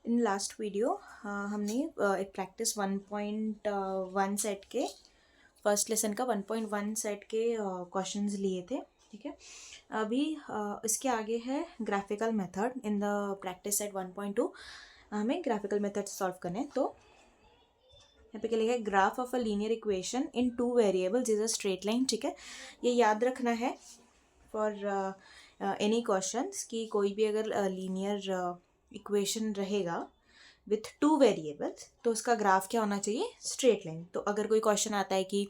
In last video हमने एक practice 1.1 set के फर्स्ट लेसन का 1.1 सेट के क्वेश्चंस लिए थे। ठीक है, अभी इसके आगे है graphical method in the practice set 1.2। हमें ग्राफिकल मेथड सॉल्व करने हैं। तो यहाँ पे क्या लिखा है, graph of a linear equation in 2 variables is a straight line. ठीक है, ये याद रखना है फॉर एनी क्वेश्चंस कि कोई भी अगर लीनियर इक्वेशन रहेगा विथ 2 वेरिएबल्स तो उसका ग्राफ क्या होना चाहिए, स्ट्रेट लाइन। तो अगर कोई क्वेश्चन आता है कि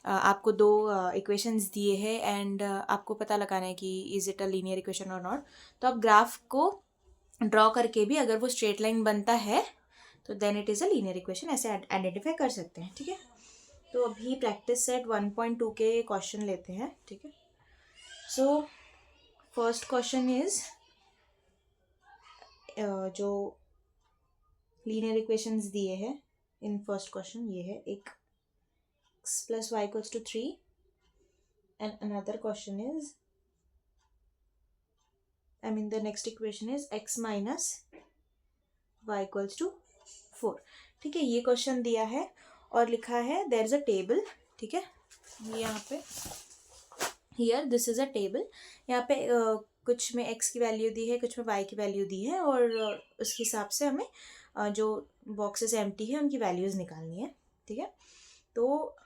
आपको 2 इक्वेशंस दिए हैं एंड आपको पता लगाना है कि is it a linear equation और नॉट, तो आप ग्राफ को ड्रॉ करके भी अगर वो स्ट्रेट लाइन बनता है तो then it is a linear equation, ऐसे आइडेंटिफाई कर सकते हैं। ठीक है, तो अभी प्रैक्टिस सेट 1.2 के क्वेश्चन लेते हैं। ठीक है, सो फर्स्ट क्वेश्चन इज जो लीनियर इक्वेशंस दिए हैं इन फर्स्ट क्वेश्चन ये है, एक x plus y equals to 3 and another question is, the next equation is x minus y equals to 4। ठीक है, ये क्वेश्चन दिया है और लिखा है देयर इज अ टेबल। ठीक है, ये यहाँ पे here this is a table. यहाँ पे कुछ में x की वैल्यू दी है, कुछ में y की वैल्यू दी है और उस हिसाब से हमें जो बॉक्सेस एम्प्टी है उनकी वैल्यूज निकालनी है। ठीक है, तो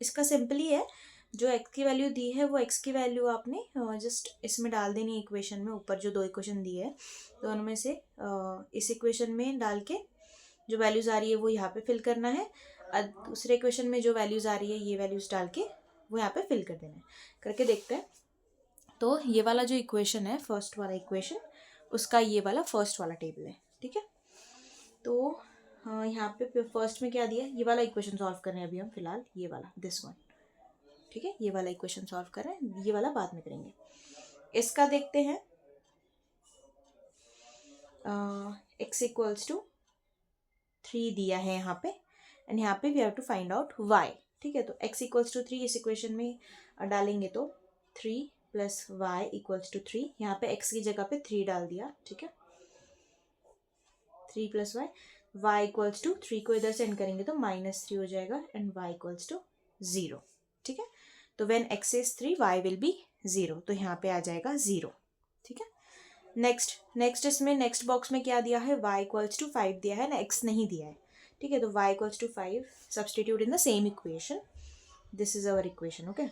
इसका सिंपली है, जो x की वैल्यू दी है वो x की वैल्यू आपने जस्ट इसमें डाल देनी है इक्वेशन में। ऊपर जो 2 इक्वेशन दिए है तो उनमें से इस इक्वेशन में डाल के जो वैल्यूज़ आ रही है वो यहाँ पे फिल करना है। दूसरे इक्वेशन में जो वैल्यूज़ आ रही है ये वैल्यूज़ डाल के वो यहाँ पे फिल कर देना है। करके देखते हैं। तो ये वाला जो इक्वेशन है, फर्स्ट वाला इक्वेशन, उसका ये वाला फर्स्ट वाला टेबल है। ठीक है, तो यहाँ पे फर्स्ट में क्या दिया है, ये वाला इक्वेशन सॉल्व कर रहे हैं अभी हम फिलहाल, ये वाला दिस वन। ठीक है, ये वाला इक्वेशन सॉल्व कर रहे हैं, ये वाला बाद में करेंगे। इसका देखते हैं, x इक्वल्स टू 3 दिया है यहाँ पे एंड यहाँ पे we have to find out y। ठीक है, तो x इक्वल्स टू 3 इस इक्वेशन में डालेंगे तो 3 प्लस y इक्वल्स टू 3। यहाँ पे x की जगह पे 3 डाल दिया। ठीक है, 3 प्लस y इक्वल्स टू 3 को इधर सेंड करेंगे तो -3 हो जाएगा एंड y इक्वल्स टू 0। ठीक है, तो when x is 3 y will be 0, तो यहाँ पे आ जाएगा 0। ठीक है, नेक्स्ट इसमें नेक्स्ट बॉक्स में क्या दिया है, y इक्वल्स टू 5 दिया है ना, x नहीं दिया है। ठीक है, तो y equals to 5 substitute in the same equation, this is our equation. Okay,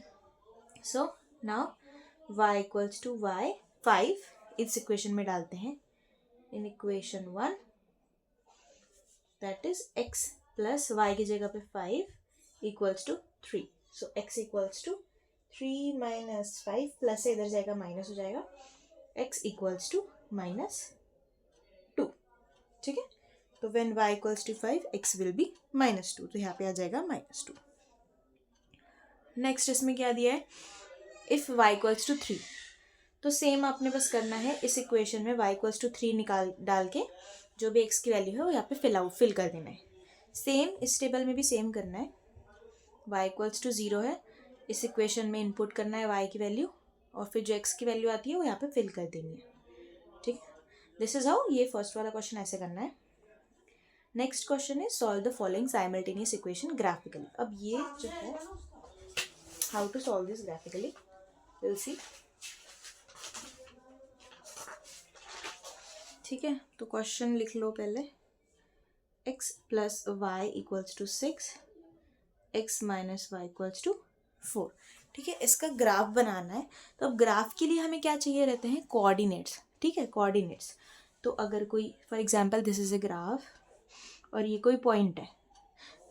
so now y equals to 5 इस इक्वेशन में डालते हैं in equation 1, that is x plus y की जगह पे 5 equals to 3। So x equals to 3 minus 5 plus से इधर जाएगा माइनस हो जाएगा, x इक्वल्स टू -2। ठीक है, तो when y equals to 5 x will be -2, तो यहाँ पे आ जाएगा -2। नेक्स्ट इसमें क्या दिया है, इफ y इक्वल्स टू 3, तो सेम आपने बस करना है इस इक्वेशन में y इक्वल्स टू 3 डाल के जो भी x की वैल्यू है वो यहाँ पे फिल कर देना है। सेम इस टेबल में भी सेम करना है, y इक्वल्स टू 0 है, इस इक्वेशन में इनपुट करना है y की वैल्यू और फिर जो x की वैल्यू आती है वो यहाँ पे फिल कर देनी है। ठीक है, दिस इज हाउ, ये फर्स्ट वाला क्वेश्चन ऐसे करना है। नेक्स्ट क्वेश्चन है solve the following simultaneous equation graphically. अब ये जो है how to solve this graphically, will see. ठीक है, तो क्वेश्चन लिख लो पहले, x plus Y equals to 6, x minus Y equals to 4। ठीक है, इसका ग्राफ बनाना है। तो अब ग्राफ के लिए हमें क्या चाहिए रहते हैं, कोऑर्डिनेट्स। ठीक है, कोऑर्डिनेट्स। तो अगर कोई for example this is a graph और ये कोई पॉइंट है,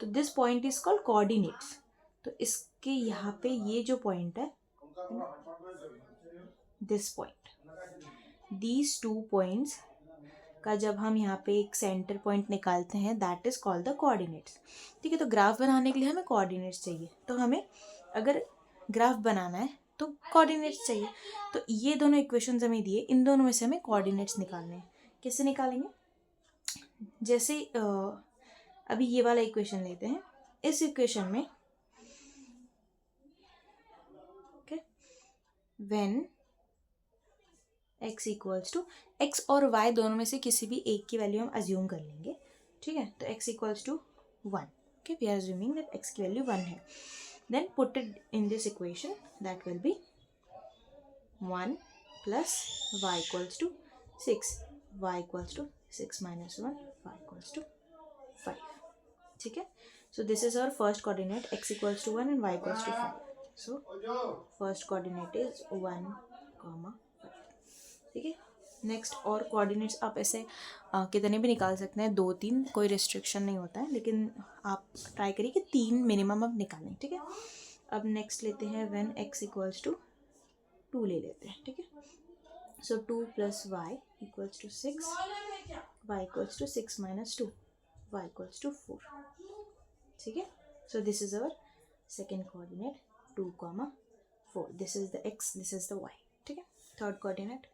तो this point is called coordinates. तो इसके यहाँ पे ये जो पॉइंट है दिस पॉइंट, दीज 2 पॉइंट्स का जब हम यहाँ पे एक सेंटर पॉइंट निकालते हैं that is called the coordinates. ठीक है, तो ग्राफ बनाने के लिए हमें कोऑर्डिनेट्स चाहिए। तो हमें अगर ग्राफ बनाना है तो कोऑर्डिनेट्स चाहिए। तो ये दोनों इक्वेशंस हमें दिए, इन दोनों में से हमें कोऑर्डिनेट्स निकालने हैं। कैसे निकालेंगे, जैसे अभी ये वाला इक्वेशन लेते हैं। इस इक्वेशन में okay, when x equals to x और y दोनों में से किसी भी एक की वैल्यू हम अज्यूम कर लेंगे, ठीक है। तो x equals to 1, okay, we are assuming that x की वैल्यू 1 है. Then put it in this equation, that will be 1 plus y equals to 6, y equals to 6 minus 1, y equals to 5, ठीक है. So this is our first coordinate, x equals to 1 and y equals to 5. So first coordinate is 1, 5, ठीक है. Next और coordinates आप ऐसे कितने भी निकाल सकते हैं, 2-3, कोई रिस्ट्रिक्शन नहीं होता है, लेकिन आप ट्राई करिए कि 3 मिनिमम आप निकालें, ठीक है. अब नेक्स्ट लेते हैं व्हेन x इक्वल्स टू 2 ले लेते हैं, ठीक है. So 2 plus Y equals to 6, y equals to 6 minus 2, y equals to 4, ठीक है. So this is our second coordinate 2, 4. This is the x, this is the y, ठीक है. Third coordinate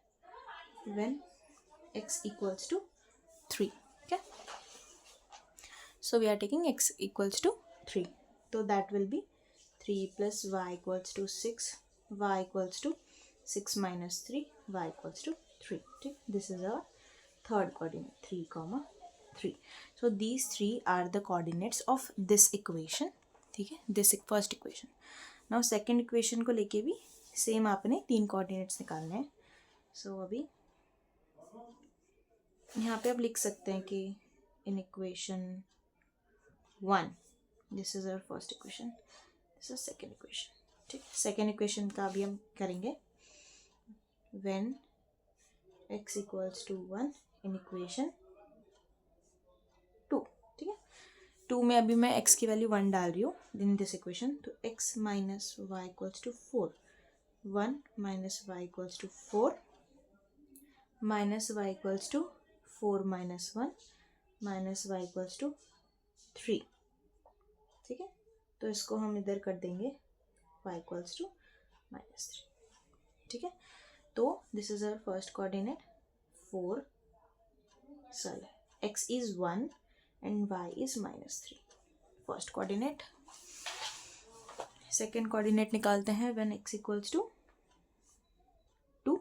when x equals to 3, okay. So we are taking x equals to 3, so that will be 3 plus y equals to 6, y equals to 6 minus 3, y equals to 3, okay. This is our third coordinate 3, 3. So these three are the coordinates of this equation, ठीक है. this first equation. now second equation को लेके भी same आपने 3 coordinates निकालने हैं. so अभी यहाँ पे आप लिख सकते हैं कि in equation 1 this is our first equation, this is second equation, ठीक है. सेकेंड इक्वेशन का अभी हम करेंगे when x equals to 1 in equation 2, ठीक है. 2 में अभी मैं x की वैल्यू 1 डाल रही हूँ इन दिस इक्वेशन. तो x minus Y equals to 4, 1 minus Y equals to 4 minus Y equals to 4 minus 1 minus Y equals to 3, ठीक है. तो इसको हम इधर कर देंगे y इक्वल्स टू -3, ठीक है. तो this is our first coordinate 4, sorry x is 1 and y is -3, first coordinate. Second coordinate निकालते हैं when x equals to 2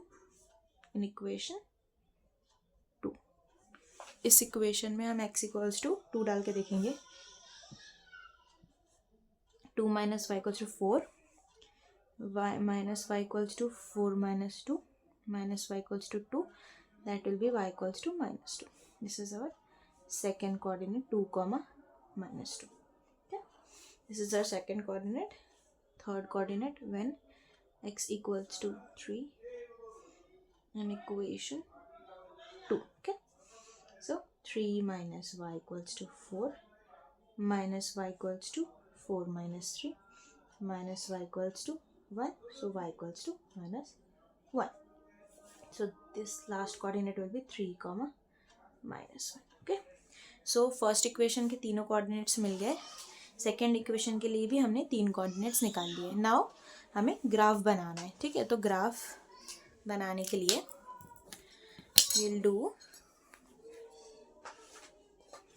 in equation. इस इक्वेशन में हम x इक्वल्स टू 2 डाल के देखेंगे. 2 minus Y equals to 4, y minus Y equals to 4 minus 2 minus Y equals to 2, that will be y equals to -2. This is our second coordinate 2, -2, okay. This is our second coordinate. Third coordinate when x equals to 3 in equation 2, okay. So 3 minus y equals to 4 minus y equals to 4 minus 3 minus y equals to 1. So y equals to -1. So this last coordinate will be 3, -1. Okay. So first equation के तीनों coordinates मिल गए. second equation के लिए भी हमने 3 coordinates निकाल लिए. Now हमें ग्राफ बनाना है, ठीक है. तो ग्राफ बनाने के लिए we'll do,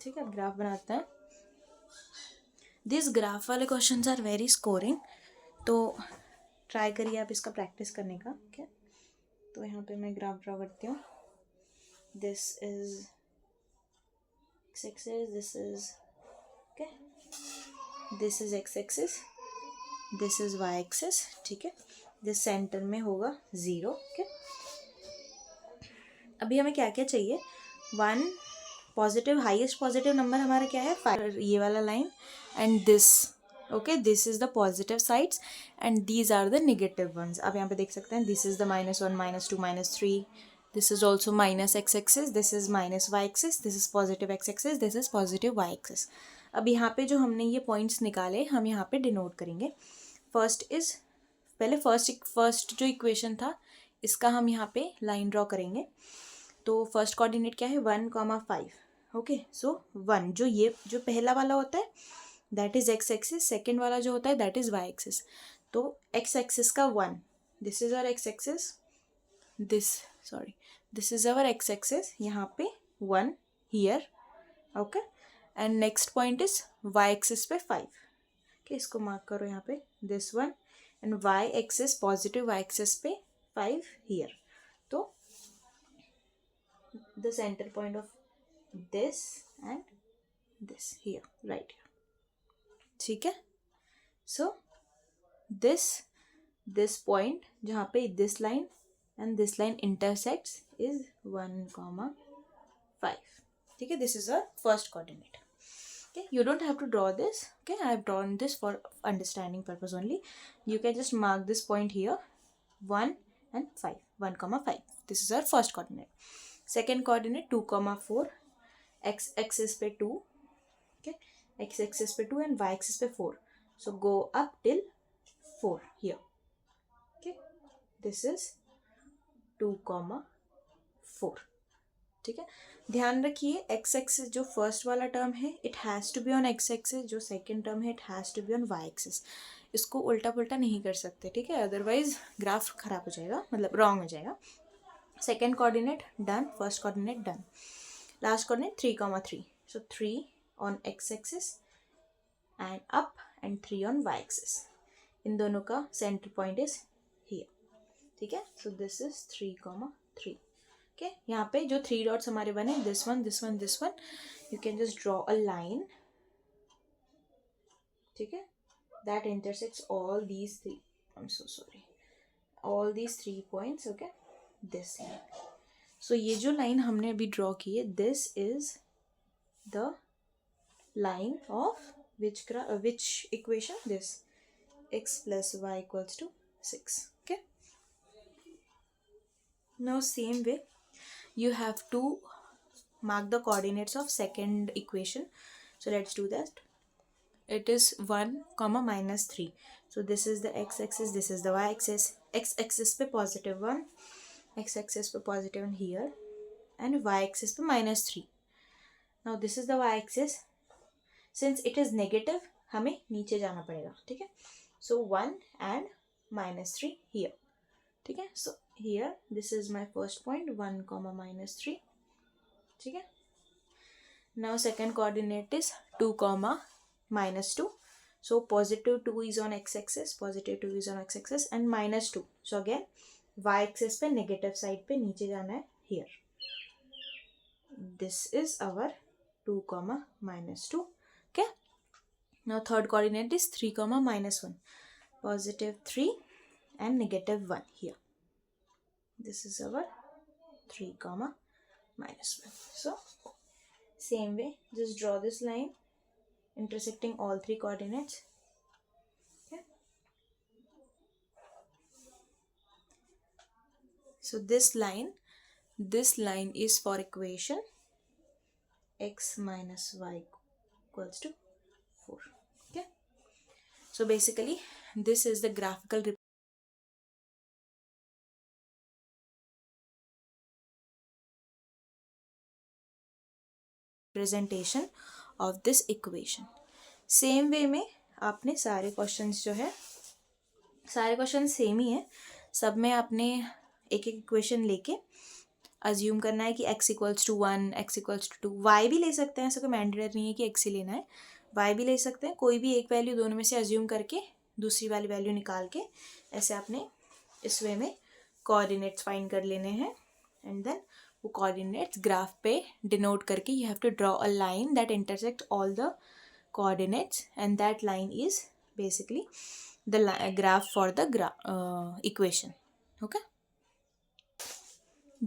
ठीक है, ग्राफ बनाते हैं. दिस ग्राफ वाले क्वेश्चंस आर वेरी स्कोरिंग, तो ट्राई करिए आप इसका प्रैक्टिस करने का, ओके. तो यहाँ पे मैं ग्राफ ड्रॉ करती हूँ. This is X axis, this is okay, this is X axis, this is Y axis, ठीक है. दिस सेंटर में होगा 0, ओके. अभी हमें क्या क्या चाहिए. 1 पॉजिटिव, हाईएस्ट पॉजिटिव नंबर हमारा क्या है 5, ये वाला line, and this, okay, this is the positive sides and these are the negative ones. आप यहाँ पे देख सकते हैं this is the -1, -2, -3, this is also minus X axis, this is minus Y axis, this is positive X axis, this is positive Y axis. अब यहाँ पे जो हमने ये पॉइंट्स निकाले हम यहाँ पे डिनोट करेंगे. फर्स्ट इज, पहले फर्स्ट जो इक्वेशन था इसका हम यहाँ पे लाइन ड्रॉ करेंगे. तो फर्स्ट कोऑर्डिनेट क्या है 1, 5, ओके. सो 1 जो ये जो पहला वाला होता है that is X axis, second वाला जो होता है दैट इज वाई एक्सिस. तो एक्स एक्सिस का 1, this is our X axis, this is our X axis, यहाँ पे 1 here, okay. And next point is Y axis पे 5, ओके. इसको मार्क करो यहाँ पे this 1, and Y axis, positive Y axis पे 5 हियर. तो the center point of this and this here, right here. ठीक है. So this point जहाँ पे this line and this line intersects is 1,5. ठीक है. This is our first coordinate. Okay, you don't have to draw this. Okay, I have drawn this for understanding purpose only. You can just mark this point here, 1 and 5, 1,5. This is our first coordinate. Second coordinate 2,4. X axis पे 2. Okay, x axis पे 2 and y axis पे 4. So go up till 4 here. Okay, this is 2,4. ठीक है. ध्यान रखिए x axis जो first वाला term है it has to be on x axis, जो सेकंड टर्म है it has to be on y axis. इसको उल्टा पुल्टा नहीं कर सकते. ठीक है, अदरवाइज ग्राफ खराब हो जाएगा, मतलब रॉन्ग हो जाएगा. Second coordinate done, first coordinate done. Last coordinate 3,3. So 3 on x axis and up and 3 on y axis. इन दोनों का सेंटर पॉइंट इज हियर. ठीक है. So this is 3,3. ओके, यहाँ पे जो 3 डॉट्स हमारे बने, this one, this one, this one, you can just draw a line. ठीक है, that intersects all these 3. I am so sorry, all these 3 points. Okay, this line. सो ये जो लाइन हमने अभी ड्रॉ की है, this is the line of which equation, this x plus y equals to 6. Okay, now same way you have to mark the coordinates of second equation. So let's do that. It is 1, -3. So this is the x axis, this is the y axis. X axis पे +1, x axis पे +1 here, and y axis पे -3. Now this is the y axis. Since it is negative, हमें नीचे जाना पड़ेगा. ठीक है. So 1 and -3 here. ठीक है. So here this is my first point, 1, -3. ठीक है. Now second coordinate is 2, -2. So positive 2 is on x axis, positive 2 is on x axis, and -2. So again y axis पे negative side पे नीचे जाना है here. This is our 2, -2. Okay. Now third coordinate is 3, -1. Positive 3 and -1 here. This is our 3, -1. So same way, just draw this line intersecting all 3 coordinates. Okay. So this line is for equation x minus y equals to 4. Okay. So basically this is the graphical representation of this equation. Same way में आपने सारे questions जो है, सारे question same ही है. सब में आपने एक एक इक्वेशन लेके अज्यूम करना है कि x equals to 1, x equals to 2. y भी ले सकते हैं, ऐसा कोई मैंडेटरी नहीं है कि x ही लेना है. y भी ले सकते हैं, कोई भी एक वैल्यू दोनों में से अज्यूम करके दूसरी वाली वैल्यू निकाल के ऐसे आपने इस वे में कोऑर्डिनेट्स फाइंड कर लेने हैं. एंड देन वो कोऑर्डिनेट्स ग्राफ पे डिनोट करके you have to draw a line that intersect all the coordinates, and that line is basically the graph for the equation. Okay,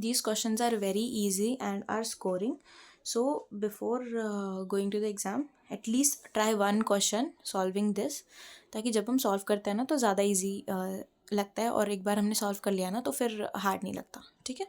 these questions are very easy and are scoring. So before going to the exam, at least try one question solving this, ताकि जब हम solve करते हैं ना तो ज़्यादा easy लगता है, और एक बार हमने सॉल्व कर लिया ना तो फिर हार्ड नहीं लगता. ठीक है.